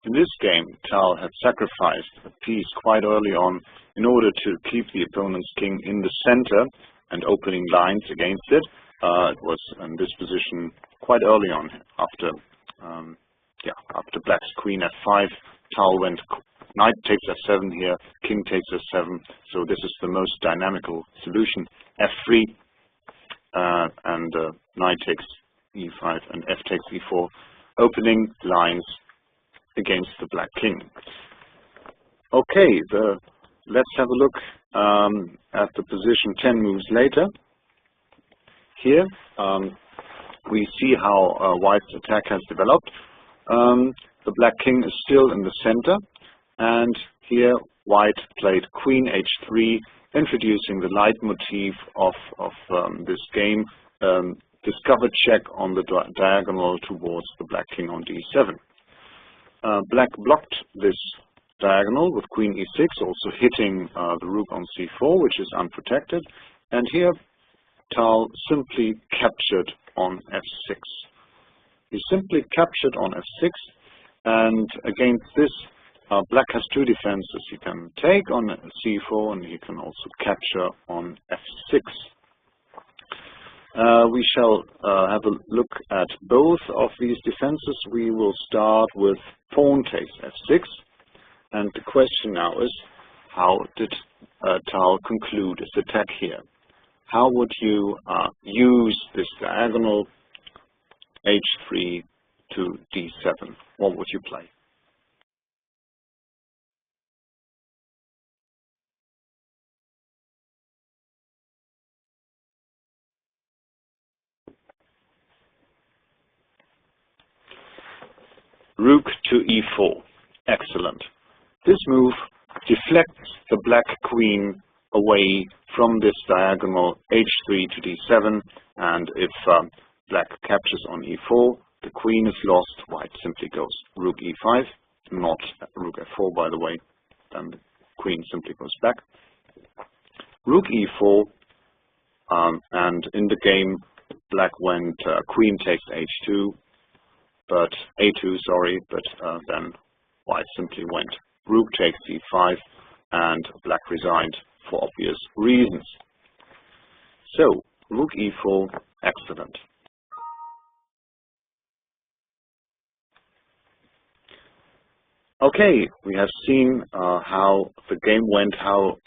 In this game, Tal had sacrificed a piece quite early on in order to keep the opponent's king in the center and opening lines against it. It was in this position quite early on after Black's queen f5. Tal went knight takes f7 here, king takes f7. So this is the most dynamical solution. f3 and knight takes e5 and f takes e4, opening lines against the black king. Okay, let's have a look at the position 10 moves later. Here we see how White's attack has developed. The black king is still in the center, and here White played queen h3, introducing the leitmotif of this game, discovered check on the diagonal towards the black king on d7. Black blocked this diagonal with queen e6, also hitting the rook on c4, which is unprotected. And here Tal simply captured on f6. He simply captured on f6, and against this, Black has two defenses. He can take on c4, and he can also capture on f6. We shall have a look at both of these defenses. We will start with pawn takes f6, and the question now is, how did Tal conclude his attack here? How would you use this diagonal h3 to d7? What would you play? Rook to e4. Excellent. This move deflects the black queen away from this diagonal h3 to d7, and if black captures on e4, the queen is lost. White simply goes rook e5, not rook f4, by the way. Then the queen simply goes back. Rook e4, and in the game, black went queen takes h2, but a2, sorry, but then White simply went rook takes e5, and black resigned for obvious reasons. So, rook e4, excellent. Okay, we have seen how the game went, how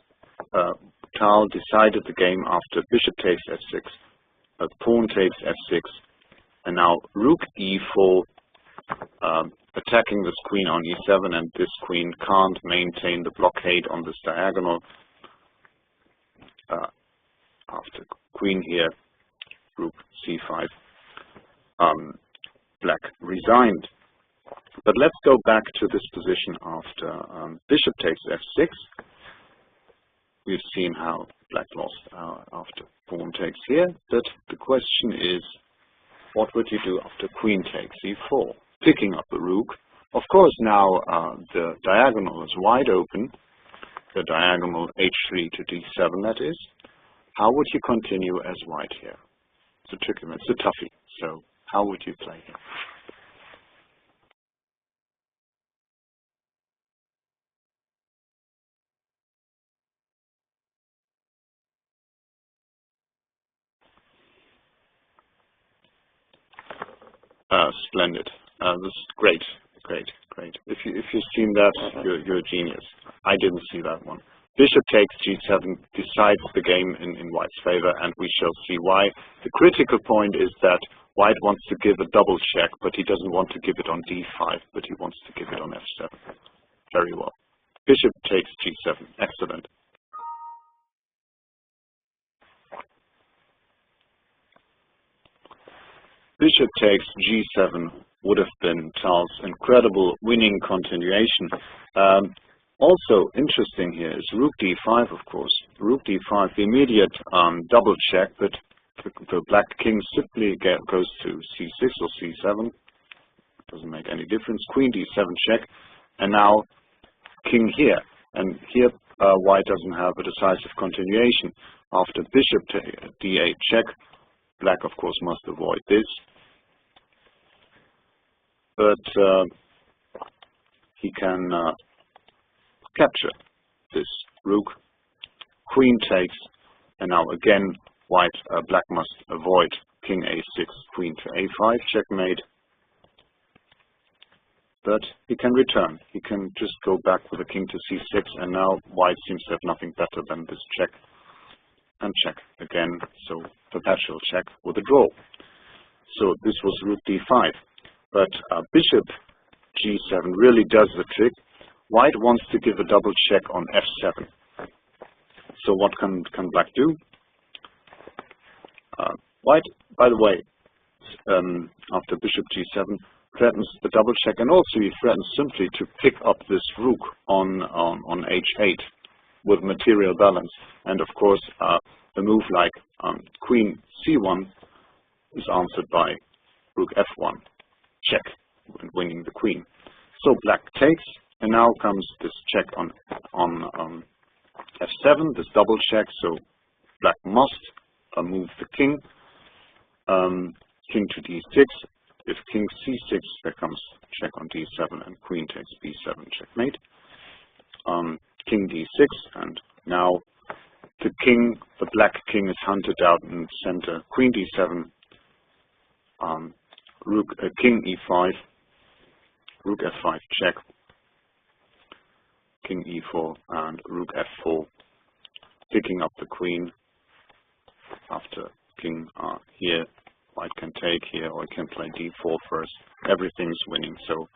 Tal decided the game after bishop takes f6, pawn takes f6, and now rook e4, attacking this queen on e7, and this queen can't maintain the blockade on this diagonal. After queen here, rook c5, black resigned. But let's go back to this position after bishop takes f6. We've seen how black lost after pawn takes here, but the question is, what would you do after queen takes e4? Picking up the rook. Of course, now the diagonal is wide open, the diagonal h3 to d7, that is. How would you continue as White here? It's a tricky one, it's a toughie. So, how would you play here? Splendid. This is great, great, great. If you've seen that, you're a genius. I didn't see that one. Bishop takes g7 decides the game in White's favor, and we shall see why. The critical point is that White wants to give a double check, but he doesn't want to give it on d5, but he wants to give it on f7. Very well. Bishop takes g7. Excellent. Bishop takes g7 would have been Tal's incredible winning continuation. Also interesting here is rook d5, of course. Rook d5, the immediate double check, but the black king simply goes to c6 or c7. Doesn't make any difference. Queen d7 check, and now king here. And here White doesn't have a decisive continuation. After bishop d8 check, black, of course, must avoid this. But can capture this rook. Queen takes, and now again black must avoid king a6, queen to a5, checkmate. But he can return. He can just go back with the king to c6, and now white seems to have nothing better than this check and check again. So perpetual check with a draw. So this was rook d5. But bishop g7 really does the trick. White wants to give a double check on f7. So what can black do? White, by the way, after bishop g7, threatens the double check, and also he threatens simply to pick up this rook on h8 with material balance. And of course, a move like queen c1 is answered by rook f1, check, winning the queen. So black takes, and now comes this check on f7, this double check. So black must move the king, king to d6. If king c6, there comes check on d7, and queen takes b7, checkmate. King d6, and now the black king is hunted out in center. Queen d7, king e5, rook f5, check. King e4 and rook f4, picking up the queen. After king here, white can take here, or can play d4 first. Everything's winning, so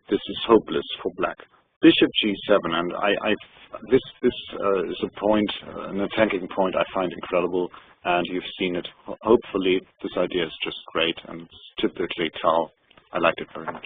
this is hopeless for black. Bishop g7, and this is a point, an attacking point I find incredible, and you've seen it. Hopefully, this idea is just great, and it's typically Tal. I liked it very much.